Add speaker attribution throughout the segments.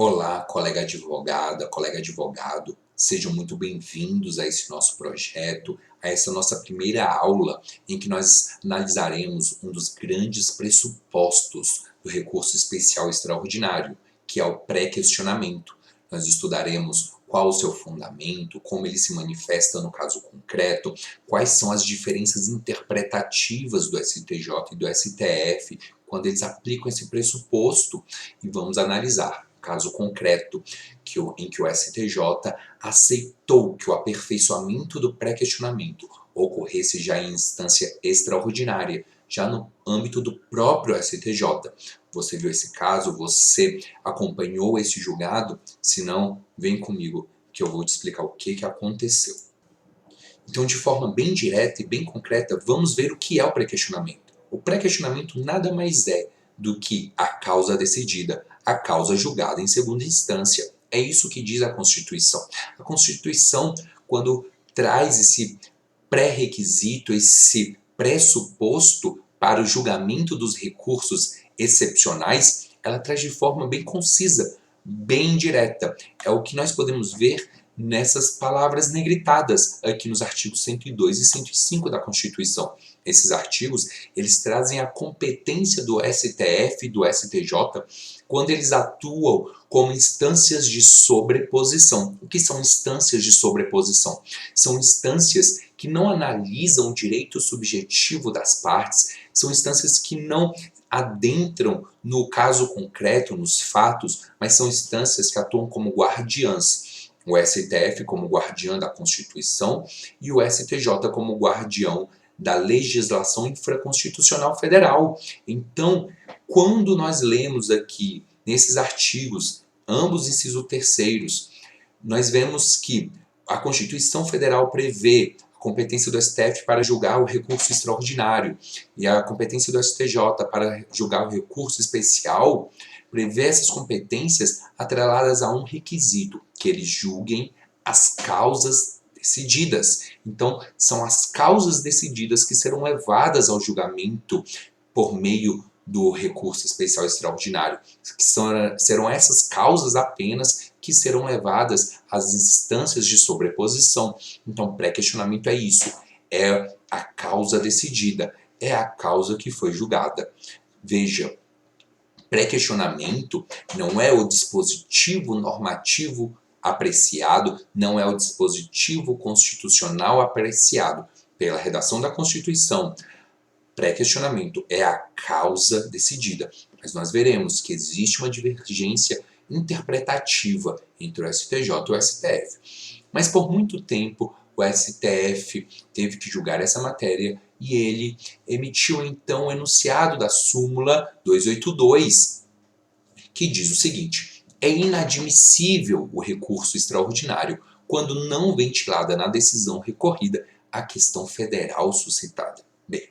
Speaker 1: Olá, colega advogada, colega advogado, sejam muito bem-vindos a esse nosso projeto, a essa nossa primeira aula em que nós analisaremos um dos grandes pressupostos do recurso especial extraordinário, que é o pré-questionamento. Nós estudaremos qual o seu fundamento, como ele se manifesta no caso concreto, quais são as diferenças interpretativas do STJ e do STF quando eles aplicam esse pressuposto, e vamos analisar caso concreto em que o STJ aceitou que o aperfeiçoamento do pré-questionamento ocorresse já em instância extraordinária, já no âmbito do próprio STJ. Você viu esse caso? Você acompanhou esse julgado? Se não, vem comigo que eu vou te explicar o que aconteceu. Então, de forma bem direta e bem concreta, vamos ver o que é o pré-questionamento. O pré-questionamento nada mais é do que a causa decidida, a causa julgada em segunda instância. É isso que diz a Constituição. A Constituição, quando traz esse pré-requisito, esse pressuposto para o julgamento dos recursos excepcionais, ela traz de forma bem concisa, bem direta. É o que nós podemos ver nessas palavras negritadas aqui nos artigos 102 e 105 da Constituição. Esses artigos, eles trazem a competência do STF e do STJ quando eles atuam como instâncias de sobreposição. O que são instâncias de sobreposição? São instâncias que não analisam o direito subjetivo das partes, são instâncias que não adentram no caso concreto, nos fatos, mas são instâncias que atuam como guardiãs. O STF como guardião da Constituição e o STJ como guardião da legislação infraconstitucional federal. Então, quando nós lemos aqui, nesses artigos, ambos inciso terceiros, nós vemos que a Constituição Federal prevê a competência do STF para julgar o recurso extraordinário e a competência do STJ para julgar o recurso especial, prevê essas competências atreladas a um requisito, que eles julguem as causas decididas. Então, são as causas decididas que serão levadas ao julgamento por meio do recurso especial extraordinário, que serão essas causas apenas que serão levadas às instâncias de sobreposição. Então, pré-questionamento é isso, é a causa decidida, é a causa que foi julgada. Veja, pré-questionamento não é o dispositivo normativo apreciado, não é o dispositivo constitucional apreciado pela redação da Constituição. Pré-questionamento é a causa decidida. Mas nós veremos que existe uma divergência interpretativa entre o STJ e o STF. Mas por muito tempo o STF teve que julgar essa matéria e ele emitiu então o enunciado da súmula 282, que diz o seguinte: é inadmissível o recurso extraordinário quando não ventilada na decisão recorrida a questão federal suscitada. Bem,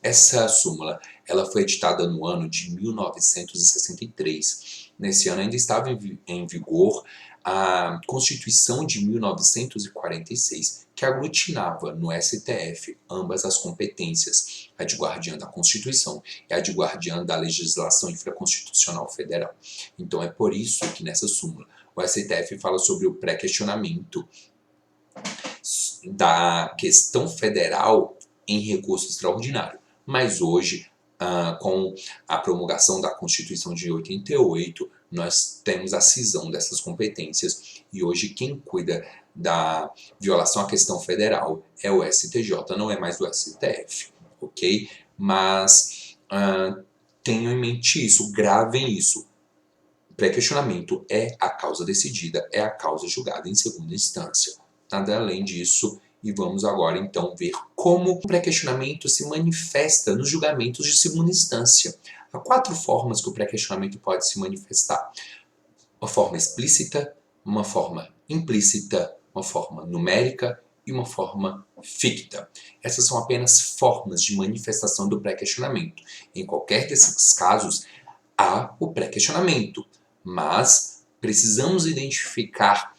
Speaker 1: essa súmula ela foi editada no ano de 1963. Nesse ano ainda estava em vigor a Constituição de 1946, que aglutinava no STF ambas as competências, a de guardiã da Constituição e a de guardiã da legislação infraconstitucional federal. Então é por isso que nessa súmula o STF fala sobre o pré-questionamento da questão federal em recurso extraordinário. Mas hoje, com a promulgação da Constituição de 88, nós temos a cisão dessas competências e hoje quem cuida da violação à questão federal é o STJ, não é mais o STF, ok? Mas tenham em mente isso, gravem isso. Pré-questionamento é a causa decidida, é a causa julgada em segunda instância. Nada além disso. E vamos agora então ver como o pré-questionamento se manifesta nos julgamentos de segunda instância. Há 4 formas que o pré-questionamento pode se manifestar: uma forma explícita, uma forma implícita, uma forma numérica e uma forma ficta. Essas são apenas formas de manifestação do pré-questionamento. Em qualquer desses casos, há o pré-questionamento, mas precisamos identificar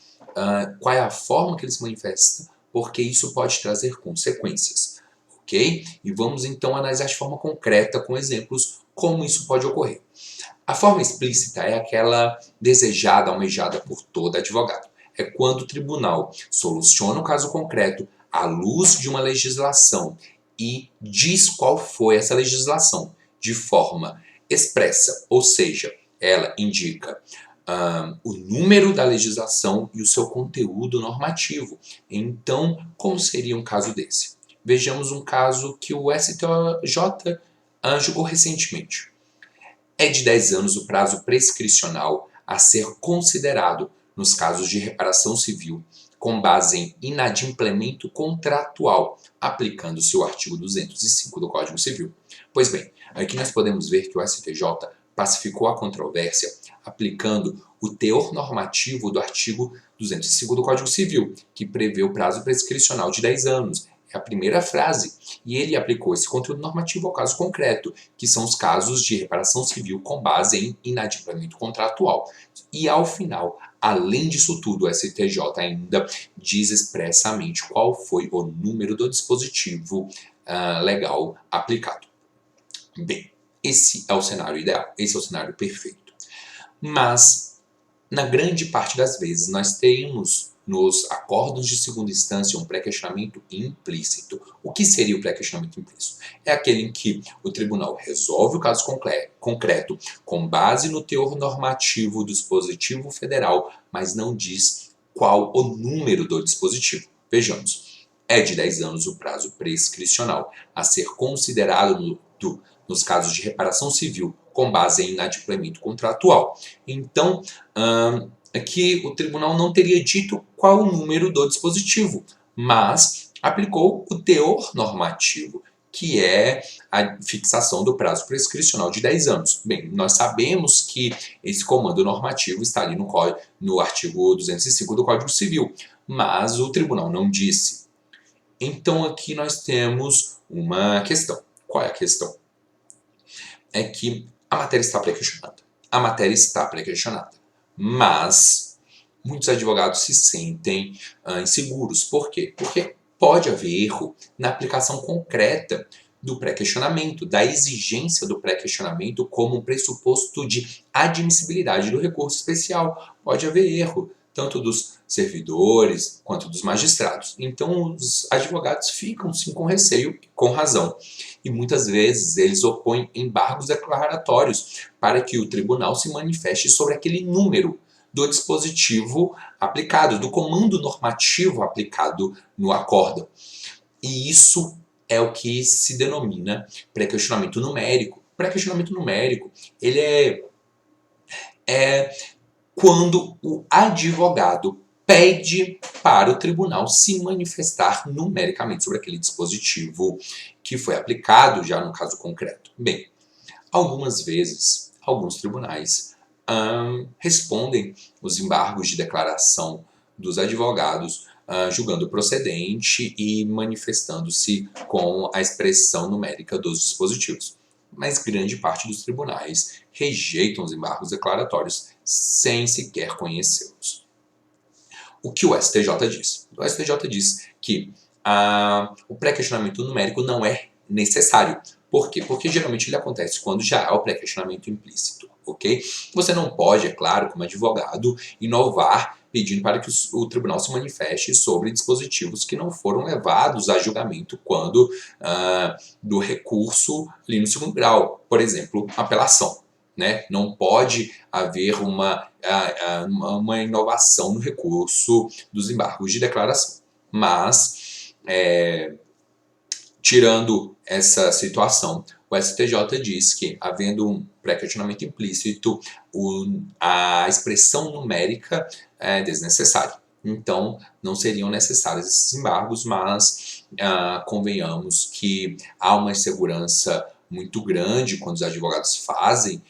Speaker 1: qual é a forma que ele se manifesta, porque isso pode trazer consequências, ok? E vamos então analisar de forma concreta com exemplos como isso pode ocorrer? A forma explícita é aquela desejada, almejada por todo advogado. É quando o tribunal soluciona o caso concreto à luz de uma legislação e diz qual foi essa legislação de forma expressa, ou seja, ela indica o número da legislação e o seu conteúdo normativo. Então, como seria um caso desse? Vejamos um caso que o STJ julgou recentemente. É de 10 anos o prazo prescricional a ser considerado nos casos de reparação civil com base em inadimplemento contratual, aplicando-se o artigo 205 do Código Civil. Pois bem, aqui nós podemos ver que o STJ pacificou a controvérsia aplicando o teor normativo do artigo 205 do Código Civil, que prevê o prazo prescricional de 10 anos. É a primeira frase. E ele aplicou esse conteúdo normativo ao caso concreto, que são os casos de reparação civil com base em inadimplemento contratual. E ao final, além disso tudo, o STJ ainda diz expressamente qual foi o número do dispositivo legal aplicado. Bem, esse é o cenário ideal, esse é o cenário perfeito. Mas, na grande parte das vezes, nós temos nos acordos de segunda instância um pré-questionamento implícito. O que seria o pré-questionamento implícito? É aquele em que o tribunal resolve o caso concreto com base no teor normativo do dispositivo federal, mas não diz qual o número do dispositivo. Vejamos, é de 10 anos o prazo prescricional a ser considerado nos casos de reparação civil com base em inadimplemento contratual. Então, aqui o tribunal não teria dito qual o número do dispositivo, mas aplicou o teor normativo, que é a fixação do prazo prescricional de 10 anos. Bem, nós sabemos que esse comando normativo está ali no artigo 205 do Código Civil, mas o tribunal não disse. Então aqui nós temos uma questão. Qual é a questão? É que a matéria está pré-questionada. A matéria está pré-questionada. Mas muitos advogados se sentem inseguros. Por quê? Porque pode haver erro na aplicação concreta do pré-questionamento, da exigência do pré-questionamento como um pressuposto de admissibilidade do recurso especial. Pode haver erro, tanto dos servidores quanto dos magistrados. Então, os advogados ficam sim com receio, com razão. E muitas vezes eles opõem embargos declaratórios para que o tribunal se manifeste sobre aquele número do dispositivo aplicado, do comando normativo aplicado no acórdão. E isso é o que se denomina pré-questionamento numérico. Pré-questionamento numérico, ele é quando o advogado pede para o tribunal se manifestar numericamente sobre aquele dispositivo que foi aplicado já no caso concreto. Bem, algumas vezes, alguns tribunais respondem os embargos de declaração dos advogados julgando procedente e manifestando-se com a expressão numérica dos dispositivos. Mas grande parte dos tribunais rejeitam os embargos declaratórios sem sequer conhecê-los. O que o STJ diz? O STJ diz que o pré-questionamento numérico não é necessário. Por quê? Porque geralmente ele acontece quando já há o pré-questionamento implícito, ok? Você não pode, é claro, como advogado, inovar pedindo para que o tribunal se manifeste sobre dispositivos que não foram levados a julgamento quando do recurso ali no segundo grau. Por exemplo, apelação. Né? Não pode haver uma inovação no recurso dos embargos de declaração. Mas, tirando essa situação, o STJ diz que, havendo um pré-questionamento implícito, a expressão numérica é desnecessária. Então, não seriam necessários esses embargos, mas convenhamos que há uma insegurança muito grande quando os advogados fazem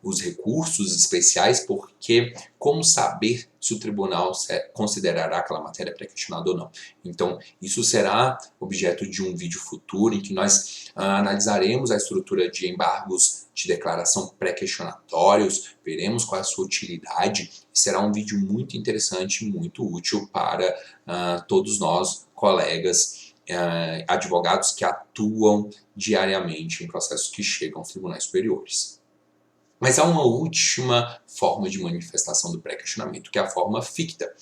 Speaker 1: os recursos especiais, porque como saber se o tribunal considerará aquela matéria pré-questionada ou não? Então, isso será objeto de um vídeo futuro em que nós analisaremos a estrutura de embargos de declaração pré-questionatórios, veremos qual é a sua utilidade, e será um vídeo muito interessante e muito útil para todos nós, colegas advogados que atuam diariamente em processos que chegam aos tribunais superiores. Mas há uma última forma de manifestação do pré-questionamento, que é a forma ficta.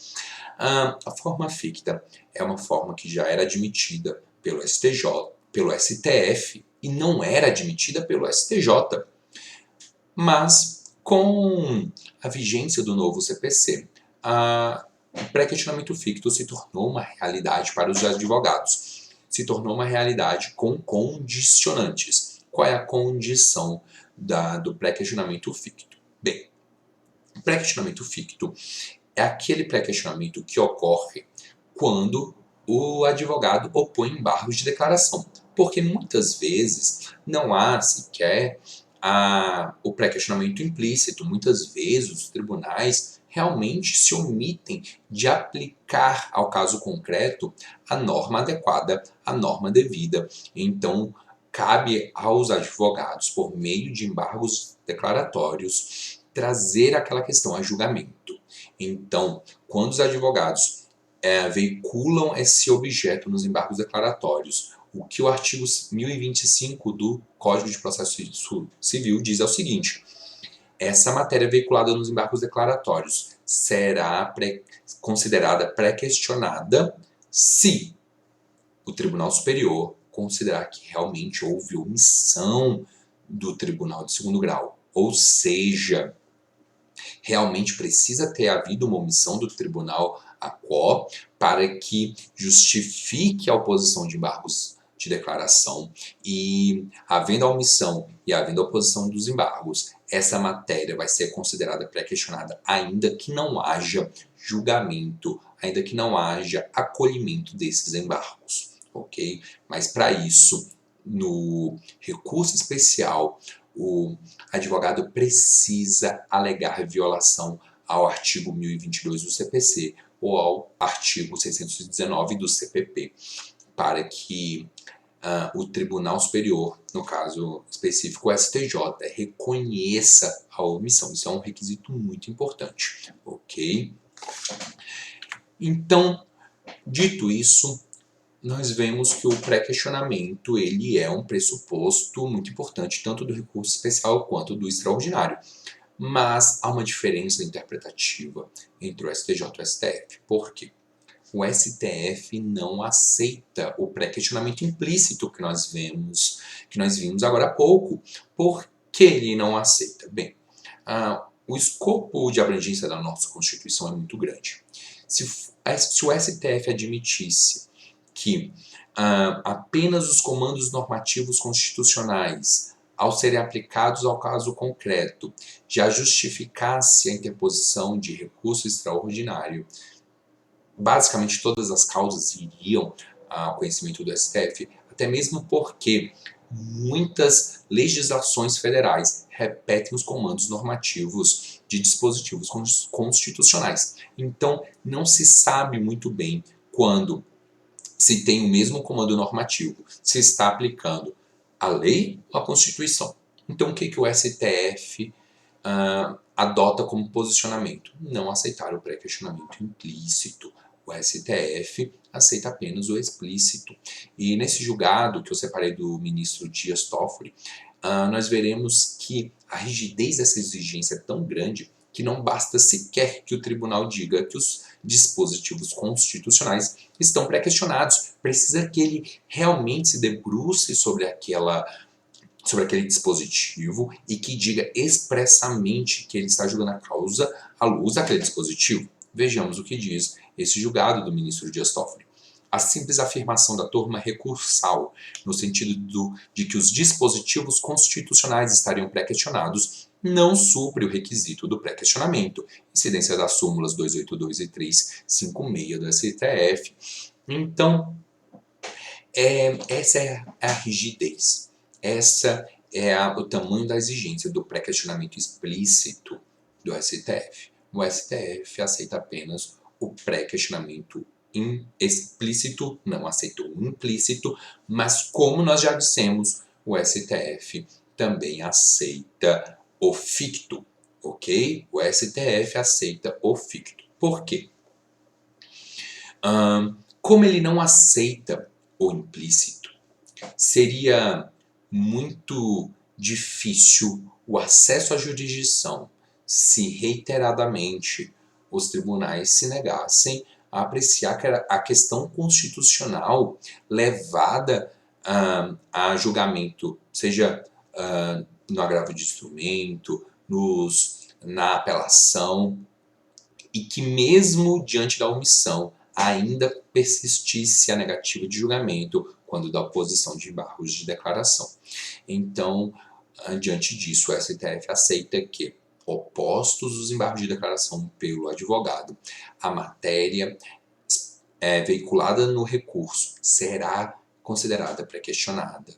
Speaker 1: A forma ficta é uma forma que já era admitida pelo STJ, pelo STF, e não era admitida pelo STJ. Mas, com a vigência do novo CPC, o pré-questionamento ficto se tornou uma realidade para os advogados. Se tornou uma realidade com condicionantes. Qual é a condição do pré-questionamento ficto? Bem, o pré-questionamento ficto é aquele pré-questionamento que ocorre quando o advogado opõe embargos de declaração. Porque muitas vezes não há sequer o pré-questionamento implícito. Muitas vezes os tribunais realmente se omitem de aplicar ao caso concreto a norma adequada, a norma devida. Então, cabe aos advogados, por meio de embargos declaratórios, trazer aquela questão a julgamento. Então, quando os advogados veiculam esse objeto nos embargos declaratórios, o que o artigo 1025 do Código de Processo Civil diz é o seguinte: essa matéria veiculada nos embargos declaratórios será considerada pré-questionada se o Tribunal Superior considerar que realmente houve omissão do Tribunal de Segundo Grau. Ou seja, realmente precisa ter havido uma omissão do Tribunal ACO para que justifique a oposição de embargos de declaração, e havendo a omissão e havendo a oposição dos embargos, essa matéria vai ser considerada pré-questionada, ainda que não haja julgamento, ainda que não haja acolhimento desses embargos, ok? Mas para isso, no recurso especial, o advogado precisa alegar violação ao artigo 1022 do CPC ou ao artigo 619 do CPP, para que o Tribunal Superior, no caso específico o STJ, reconheça a omissão. Isso é um requisito muito importante, ok? Então, dito isso, nós vemos que o pré-questionamento ele é um pressuposto muito importante, tanto do recurso especial quanto do extraordinário. Mas há uma diferença interpretativa entre o STJ e o STF. Por quê? O STF não aceita o pré-questionamento implícito que nós vimos agora há pouco. Por que ele não aceita? Bem, o escopo de abrangência da nossa Constituição é muito grande. Se o STF admitisse que apenas os comandos normativos constitucionais, ao serem aplicados ao caso concreto, já justificasse a interposição de recurso extraordinário, basicamente todas as causas iriam ao conhecimento do STF, até mesmo porque muitas legislações federais repetem os comandos normativos de dispositivos constitucionais. Então, não se sabe muito bem quando se tem o mesmo comando normativo, se está aplicando a lei ou a Constituição. Então, o que o STF adota como posicionamento? Não aceitar o pré-questionamento implícito. O STF aceita apenas o explícito. E nesse julgado que eu separei do ministro Dias Toffoli, nós veremos que a rigidez dessa exigência é tão grande que não basta sequer que o tribunal diga que os dispositivos constitucionais estão pré-questionados. Precisa que ele realmente se debruce sobre aquele dispositivo e que diga expressamente que ele está julgando a causa à luz daquele dispositivo. Vejamos o que diz esse julgado do ministro Dias Toffoli. A simples afirmação da turma recursal, no sentido de que os dispositivos constitucionais estariam pré-questionados, não supre o requisito do pré-questionamento, incidência das súmulas 282 e 356 do STF. Então, essa é a rigidez, essa é o tamanho da exigência do pré-questionamento explícito do STF. O STF aceita apenas o pré-questionamento explícito, não aceita o implícito, mas como nós já dissemos, o STF também aceita o ficto, ok? O STF aceita o ficto. Por quê? Como ele não aceita ou implícito. Seria muito difícil o acesso à jurisdição se reiteradamente os tribunais se negassem a apreciar a questão constitucional levada a julgamento, seja no agravo de instrumento, na apelação, e que mesmo diante da omissão ainda persistisse a negativa de julgamento quando da oposição de embargos de declaração. Então, diante disso, o STF aceita que, opostos os embargos de declaração pelo advogado, a matéria veiculada no recurso será considerada pré-questionada,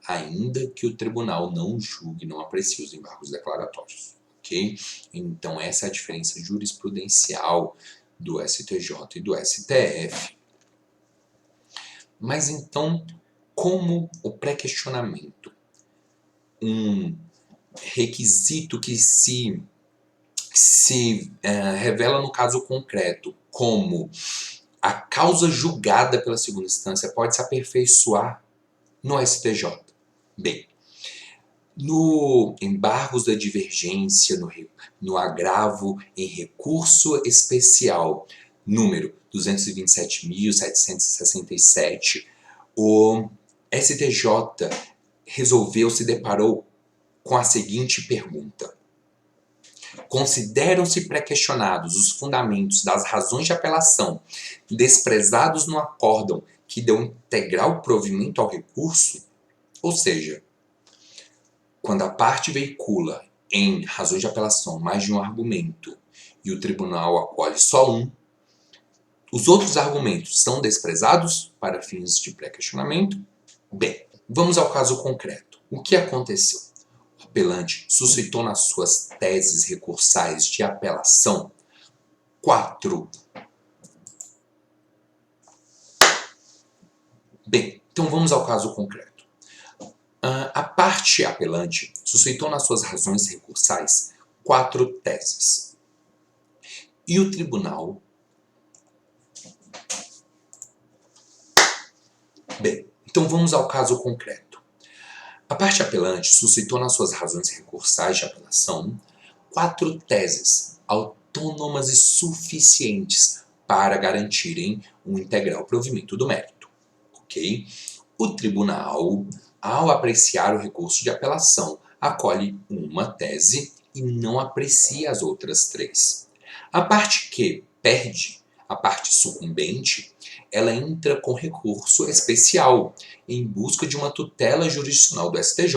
Speaker 1: ainda que o tribunal não julgue, não aprecie os embargos declaratórios. Okay? Então, essa é a diferença jurisprudencial do STJ e do STF. Mas então, como o pré-questionamento, um requisito que se revela no caso concreto como a causa julgada pela segunda instância, pode se aperfeiçoar no STJ? Bem, no embargos da divergência, no agravo em recurso especial, número 227.767, o STJ se deparou com a seguinte pergunta: consideram-se pré-questionados os fundamentos das razões de apelação desprezados no acórdão que deu integral provimento ao recurso? Ou seja, quando a parte veicula em razões de apelação mais de um argumento e o tribunal acolhe só um, os outros argumentos são desprezados para fins de pré-questionamento? Bem, vamos ao caso concreto. O que aconteceu? O apelante suscitou nas suas teses recursais de apelação 4. Bem, então vamos ao caso concreto. A parte apelante suscitou nas suas razões recursais 4 teses. E o tribunal... Bem, então vamos ao caso concreto. A parte apelante suscitou nas suas razões recursais de apelação 4 teses autônomas e suficientes para garantirem um integral provimento do mérito. Ok? O tribunal, ao apreciar o recurso de apelação, acolhe uma tese e não aprecia as outras 3. A parte que perde, a parte sucumbente, ela entra com recurso especial em busca de uma tutela jurisdicional do STJ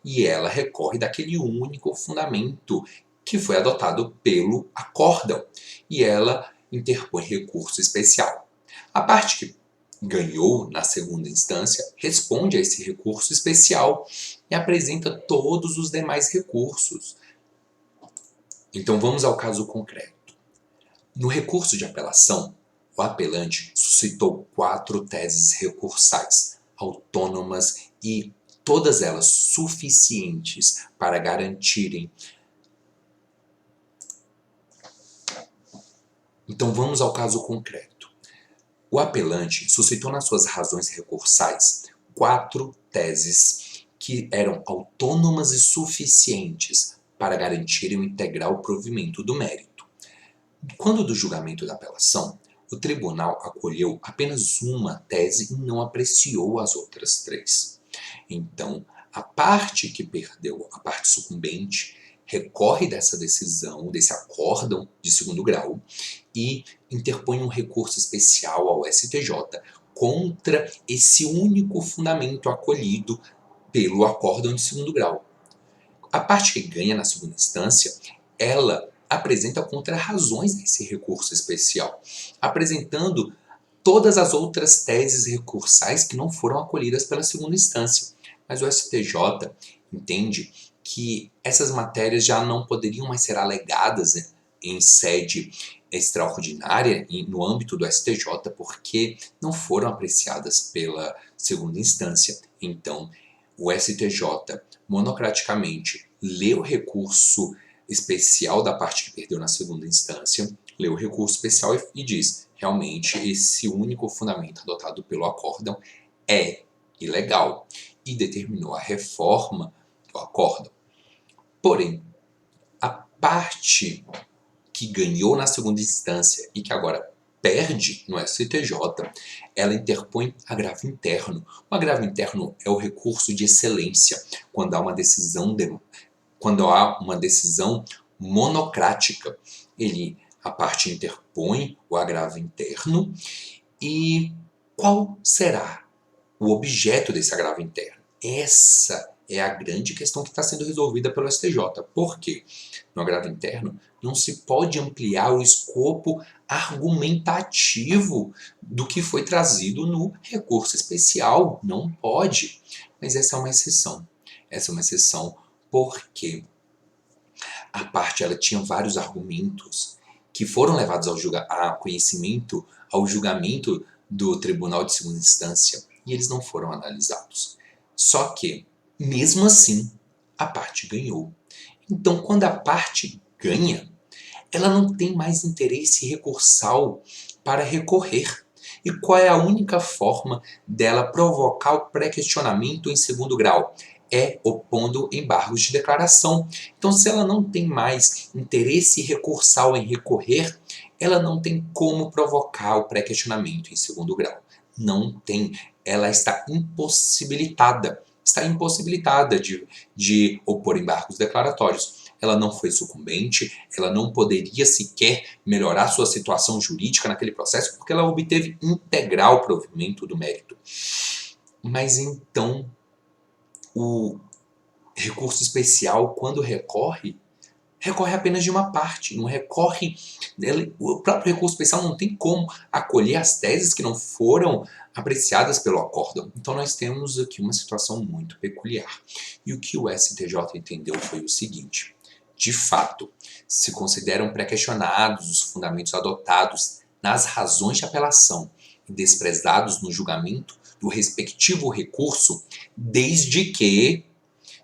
Speaker 1: e ela recorre daquele único fundamento que foi adotado pelo acórdão e ela interpõe recurso especial. A parte que ganhou na segunda instância responde a esse recurso especial e apresenta todos os demais recursos. Então vamos ao caso concreto. No recurso de apelação, o apelante suscitou 4 teses recursais, autônomas e todas elas suficientes para garantirem. Então vamos ao caso concreto. O apelante suscitou nas suas razões recursais 4 teses que eram autônomas e suficientes para garantirem o integral provimento do mérito. Quando do julgamento da apelação, o tribunal acolheu apenas uma tese e não apreciou as outras 3. Então, a parte que perdeu, a parte sucumbente, recorre dessa decisão, desse acórdão de segundo grau e interpõe um recurso especial ao STJ contra esse único fundamento acolhido pelo acórdão de segundo grau. A parte que ganha na segunda instância, ela apresenta contrarrazões nesse recurso especial, apresentando todas as outras teses recursais que não foram acolhidas pela segunda instância. Mas o STJ entende que essas matérias já não poderiam mais ser alegadas em sede extraordinária no âmbito do STJ, porque não foram apreciadas pela segunda instância. Então, o STJ monocraticamente lê o recurso especial da parte que perdeu na segunda instância, lê o recurso especial e diz: realmente esse único fundamento adotado pelo acórdão é ilegal e determinou a reforma do acórdão. Porém, a parte que ganhou na segunda instância e que agora perde no STJ, ela interpõe agravo interno. O agravo interno é o recurso de excelência, quando há uma decisão monocrática. A parte interpõe o agravo interno. E qual será o objeto desse agravo interno? Essa é a grande questão que está sendo resolvida pelo STJ. Por quê? No agravo interno, não se pode ampliar o escopo argumentativo do que foi trazido no recurso especial. Não pode. Mas essa é uma exceção. Essa é uma exceção porque a parte ela tinha vários argumentos que foram levados a conhecimento, ao julgamento do Tribunal de Segunda Instância, e eles não foram analisados. Só que, mesmo assim, a parte ganhou. Então, quando a parte ganha, ela não tem mais interesse recursal para recorrer. E qual é a única forma dela provocar o pré-questionamento em segundo grau? É opondo embargos de declaração. Então, se ela não tem mais interesse recursal em recorrer, ela não tem como provocar o pré-questionamento em segundo grau. Não tem. Ela está impossibilitada. Está impossibilitada de opor embargos declaratórios. Ela não foi sucumbente, ela não poderia sequer melhorar sua situação jurídica naquele processo, porque ela obteve integral provimento do mérito. Mas então, o recurso especial, quando recorre apenas de uma parte, não recorre. O próprio recurso especial não tem como acolher as teses que não foram apreciadas pelo acórdão. Então nós temos aqui uma situação muito peculiar. E o que o STJ entendeu foi o seguinte: de fato, se consideram pré-questionados os fundamentos adotados nas razões de apelação e desprezados no julgamento do respectivo recurso, desde que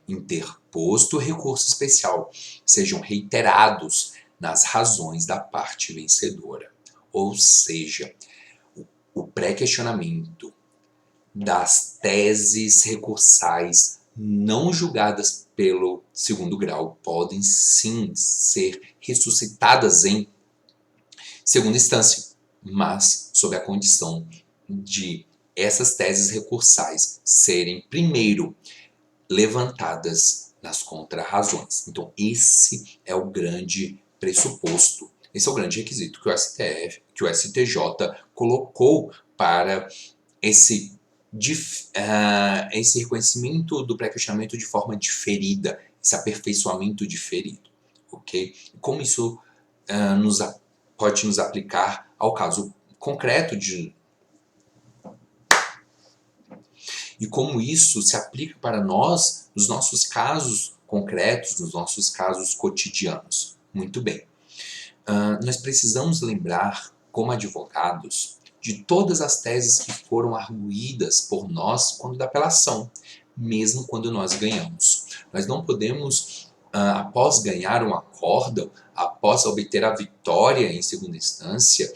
Speaker 1: interposto o recurso especial sejam reiterados nas razões da parte vencedora. Ou seja, o pré-questionamento das teses recursais não julgadas pelo segundo grau podem sim ser ressuscitadas em segunda instância, mas sob a condição de essas teses recursais serem primeiro levantadas nas contrarrazões. Então, esse é o grande pressuposto, esse é o grande requisito que o STJ colocou para esse reconhecimento do pré-questionamento de forma diferida, esse aperfeiçoamento diferido, ok? Como isso pode nos aplicar ao caso concreto e como isso se aplica para nós nos nossos casos concretos, nos nossos casos cotidianos. Muito bem. Nós precisamos lembrar, como advogados, de todas as teses que foram arguídas por nós quando da apelação, mesmo quando nós ganhamos. Nós não podemos, após ganhar um acórdão, após obter a vitória em segunda instância,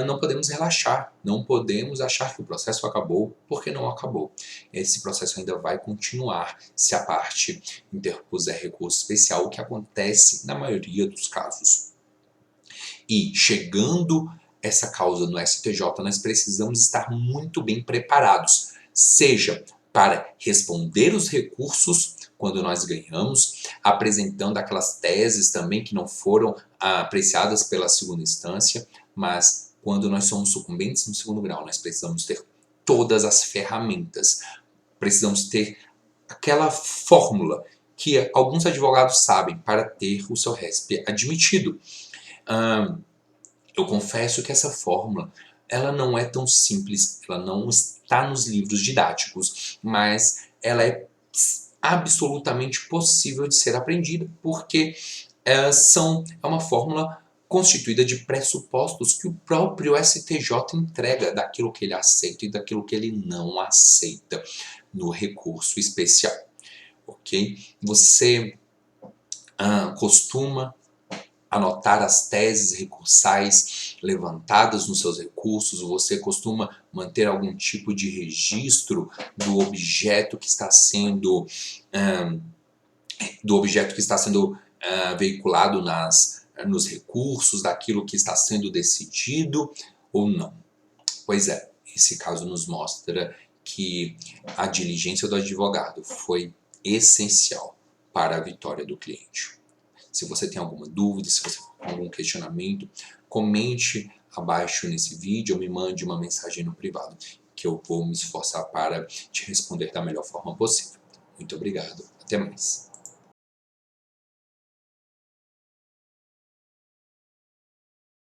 Speaker 1: não podemos relaxar, não podemos achar que o processo acabou, porque não acabou. Esse processo ainda vai continuar se a parte interpuser recurso especial, o que acontece na maioria dos casos. E chegando essa causa no STJ, nós precisamos estar muito bem preparados, seja para responder os recursos quando nós ganhamos, apresentando aquelas teses também que não foram apreciadas pela segunda instância, mas quando nós somos sucumbentes no segundo grau, nós precisamos ter todas as ferramentas, precisamos ter aquela fórmula que alguns advogados sabem para ter o seu RESP admitido. Eu confesso que essa fórmula ela não é tão simples, ela não está nos livros didáticos, mas ela é absolutamente possível de ser aprendida, porque é uma fórmula constituída de pressupostos que o próprio STJ entrega daquilo que ele aceita e daquilo que ele não aceita no recurso especial, ok? Você costuma anotar as teses recursais levantadas nos seus recursos, você costuma manter algum tipo de registro do objeto que está sendo veiculado nos recursos, daquilo que está sendo decidido ou não. Pois é, esse caso nos mostra que a diligência do advogado foi essencial para a vitória do cliente. Se você tem alguma dúvida, se você tem algum questionamento, comente abaixo nesse vídeo ou me mande uma mensagem no privado, que eu vou me esforçar para te responder da melhor forma possível. Muito obrigado, até mais.